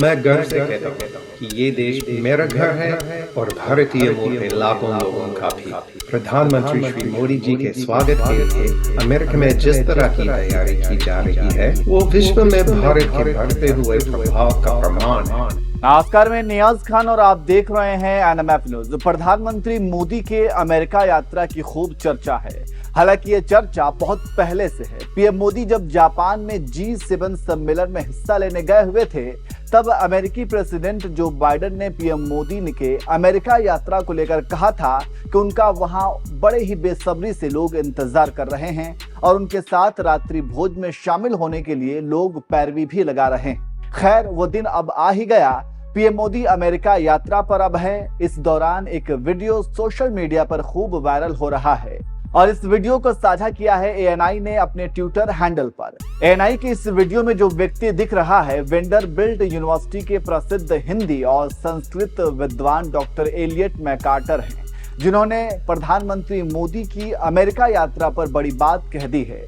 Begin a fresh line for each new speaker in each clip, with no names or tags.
मैं गर्व से कहता हूँ कि ये देश मेरा घर है और भारतीय मूल के लाखों लोगों का भी। प्रधानमंत्री श्री मोदी जी के स्वागत के लिए अमेरिका में जिस तरह की तैयारी की जा रही है वो विश्व में भारत के बढ़ते हुए प्रभाव का प्रमाण है।
नमस्कार, मैं नियाज खान और आप देख रहे हैं एनएमएफ न्यूज। प्रधानमंत्री मोदी के अमेरिका यात्रा की खूब चर्चा है। हालांकि ये चर्चा बहुत पहले से है। पीएम मोदी जब जापान में G7 सम्मेलन में हिस्सा लेने गए हुए थे, तब अमेरिकी प्रेसिडेंट जो बाइडेन ने पीएम मोदी के अमेरिका यात्रा को लेकर कहा था कि उनका वहां बड़े ही बेसब्री से लोग इंतजार कर रहे हैं और उनके साथ रात्रि भोज में शामिल होने के लिए लोग पैरवी भी लगा रहे हैं। खैर, वो दिन अब आ ही गया। पीएम मोदी अमेरिका यात्रा पर अब है। इस दौरान एक वीडियो सोशल मीडिया पर खूब वायरल हो रहा है और इस वीडियो को साझा किया है एएनआई ने अपने ट्विटर हैंडल पर। एएनआई के इस वीडियो में जो व्यक्ति दिख रहा है वेंडरबिल्ट यूनिवर्सिटी के प्रसिद्ध हिंदी और संस्कृत विद्वान डॉक्टर एलियट मैकार्टर हैं, जिन्होंने प्रधानमंत्री मोदी की अमेरिका यात्रा पर बड़ी बात कह दी है।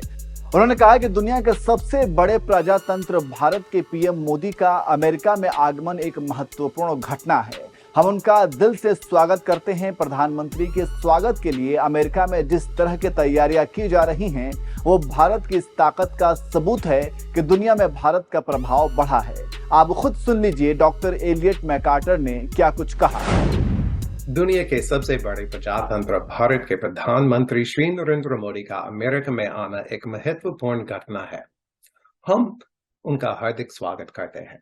उन्होंने कहा कि दुनिया के सबसे बड़े प्रजातंत्र भारत के पीएम मोदी का अमेरिका में आगमन एक महत्वपूर्ण घटना है। हम उनका दिल से स्वागत करते हैं। प्रधानमंत्री के स्वागत के लिए अमेरिका में जिस तरह की तैयारियां की जा रही हैं, वो भारत की इस ताकत का सबूत है कि दुनिया में भारत का प्रभाव बढ़ा है। आप खुद सुन लीजिए डॉक्टर एलियट मैकार्टर ने क्या कुछ कहा।
दुनिया के सबसे बड़े प्रजातंत्र भारत के प्रधानमंत्री श्री नरेंद्र मोदी का अमेरिका में आना एक महत्वपूर्ण घटना है। हम उनका हार्दिक स्वागत करते हैं।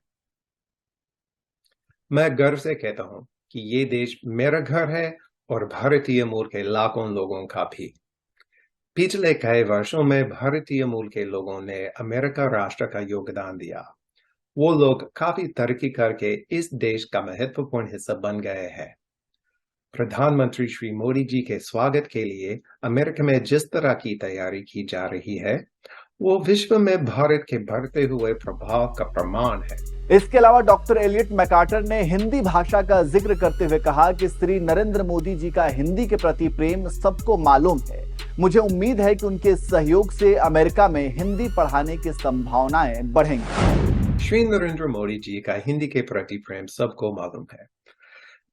मैं गर्व से कहता हूं कि ये देश मेरा घर है और भारतीय मूल के लाखों लोगों का भी। पिछले कई वर्षों में भारतीय मूल के लोगों ने अमेरिका राष्ट्र का योगदान दिया। वो लोग काफी तरक्की करके इस देश का महत्वपूर्ण हिस्सा बन गए हैं। प्रधानमंत्री श्री मोदी जी के स्वागत के लिए अमेरिका में जिस तरह की तैयारी की जा रही है वो विश्व में भारत के बढ़ते हुए प्रभाव का प्रमाण है।
इसके अलावा डॉक्टर एलियट मैकार्टर ने हिंदी भाषा का जिक्र करते हुए कहा कि श्री नरेंद्र मोदी जी का हिंदी के प्रति प्रेम सबको मालूम है। मुझे उम्मीद है कि उनके सहयोग से अमेरिका में हिंदी पढ़ाने की संभावनाएं बढ़ेंगी।
श्री नरेंद्र मोदी जी का हिंदी के प्रति प्रेम सबको मालूम है।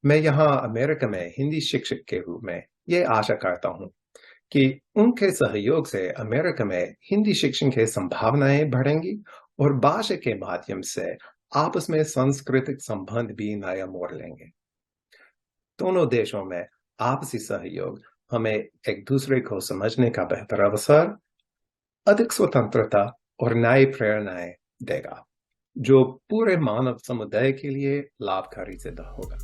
मैं यहाँ अमेरिका में हिंदी शिक्षक के रूप में ये आशा करता हूँ कि उनके सहयोग से अमेरिका में हिंदी शिक्षण की संभावनाएं बढ़ेंगी और भाषा के माध्यम से आपस में सांस्कृतिक संबंध भी नया मोड़ लेंगे। दोनों देशों में आपसी सहयोग हमें एक दूसरे को समझने का बेहतर अवसर, अधिक स्वतंत्रता और नई प्रेरणाएं देगा, जो पूरे मानव समुदाय के लिए लाभकारी सिद्ध होगा।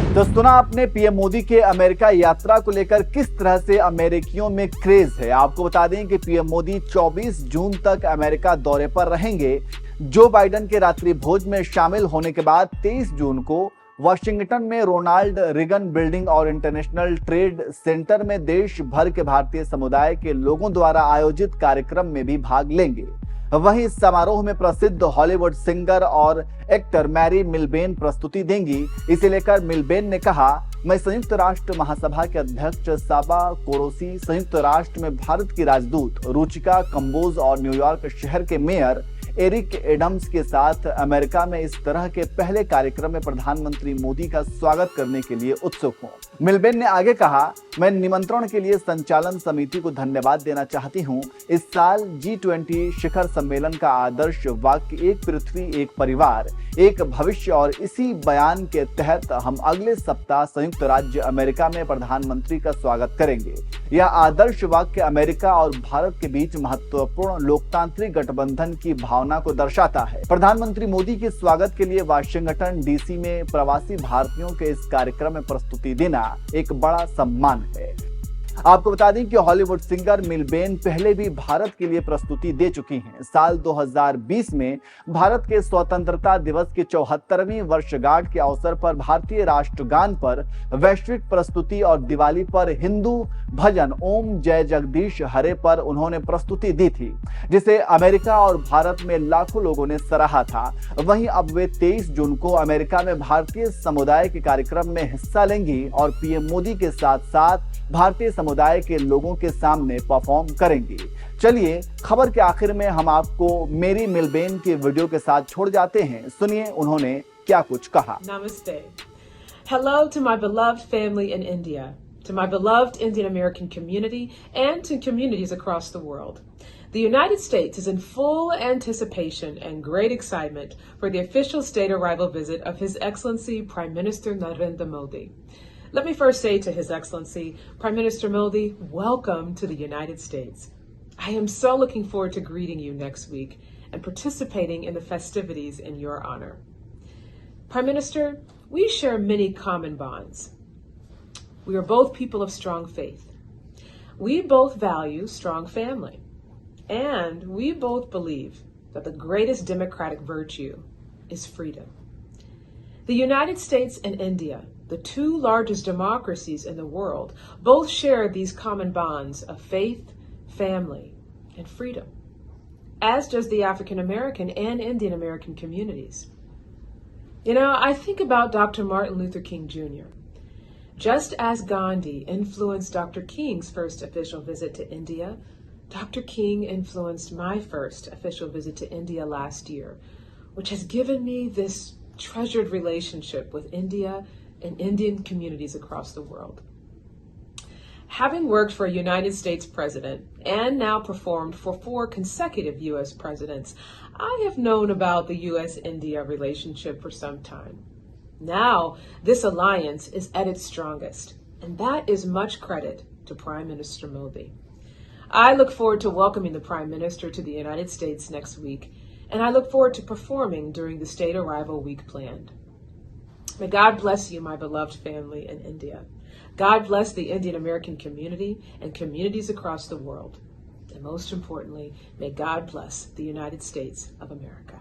तो सुना आपने पीएम मोदी के अमेरिका यात्रा को लेकर किस तरह से अमेरिकियों में क्रेज है। आपको बता दें कि पीएम मोदी 24 जून तक अमेरिका दौरे पर रहेंगे। जो बाइडेन के रात्रि भोज में शामिल होने के बाद 23 जून को वाशिंगटन में रोनाल्ड रीगन बिल्डिंग और इंटरनेशनल ट्रेड सेंटर में देश भर के भारतीय समुदाय के लोगों द्वारा आयोजित कार्यक्रम में भी भाग लेंगे। वहीं इस समारोह में प्रसिद्ध हॉलीवुड सिंगर और एक्टर मैरी मिलबेन प्रस्तुति देंगी। इसे लेकर मिलबेन ने कहा, मैं संयुक्त राष्ट्र महासभा के अध्यक्ष साबा कोरोसी, संयुक्त राष्ट्र में भारत की राजदूत रुचिका कंबोज और न्यूयॉर्क शहर के मेयर एरिक एडम्स के साथ अमेरिका में इस तरह के पहले कार्यक्रम में प्रधानमंत्री मोदी का स्वागत करने के लिए उत्सुक हूं। मिलबेन ने आगे कहा, मैं निमंत्रण के लिए संचालन समिति को धन्यवाद देना चाहती हूं। इस साल G20 शिखर सम्मेलन का आदर्श वाक्य एक पृथ्वी एक परिवार एक भविष्य और इसी बयान के तहत हम अगले सप्ताह संयुक्त राज्य अमेरिका में प्रधानमंत्री का स्वागत करेंगे। यह आदर्श वाक्य अमेरिका और भारत के बीच महत्वपूर्ण लोकतांत्रिक गठबंधन की भावना को दर्शाता है। प्रधानमंत्री मोदी के स्वागत के लिए वाशिंगटन डीसी में प्रवासी भारतीयों के इस कार्यक्रम में प्रस्तुति देना एक बड़ा सम्मान है। आपको बता दें कि हॉलीवुड सिंगर मिलबेन पहले भी भारत के लिए प्रस्तुति दे चुकी हैं। साल 2020 में भारत के स्वतंत्रता दिवस की 74वीं वर्षगांठ के अवसर पर भारतीय राष्ट्रगान पर वैश्विक प्रस्तुति और दिवाली पर हिंदू भजन ओम जय जगदीश हरे पर उन्होंने प्रस्तुति दी थी, जिसे अमेरिका और भारत में लाखों लोगों ने सराहा था। वहीं अब वे 23 जून को अमेरिका में भारतीय समुदाय के कार्यक्रम में हिस्सा लेंगी और पीएम मोदी के साथ साथ भारतीय समुदाय के लोगों के सामने परफॉर्म करेंगी। चलिए खबर के आखिर में हम आपको मेरी मिलबेन की वीडियो के साथ छोड़ जाते हैं। सुनिए उन्होंने क्या कुछ कहा।
Namaste. Hello to my beloved family in India, to my beloved Indian American community, and to communities across the world. The United States is in full anticipation and great excitement for the official state arrival visit of His Excellency Prime Minister Narendra Modi. Let me first say to His Excellency, Prime Minister Modi, welcome to the United States. I am so looking forward to greeting you next week and participating in the festivities in your honor. Prime Minister, we share many common bonds. We are both people of strong faith. We both value strong family. And we both believe that the greatest democratic virtue is freedom. The United States and India, the two largest democracies in the world, both share these common bonds of faith, family, and freedom, as does the African American and Indian American communities. You know, I think about Dr. Martin Luther King Jr. Just as Gandhi influenced Dr. King's first official visit to India, Dr. King influenced my first official visit to India last year, which has given me this treasured relationship with India and Indian communities across the world. Having worked for a United States president and now performed for 4 consecutive U.S. presidents, I have known about the U.S.-India relationship for some time. Now, this alliance is at its strongest, and that is much credit to Prime Minister Modi. I look forward to welcoming the Prime Minister to the United States next week, and I look forward to performing during the state arrival week planned. May God bless you, my beloved family in India. God bless the Indian American community and communities across the world. And most importantly, may God bless the United States of America.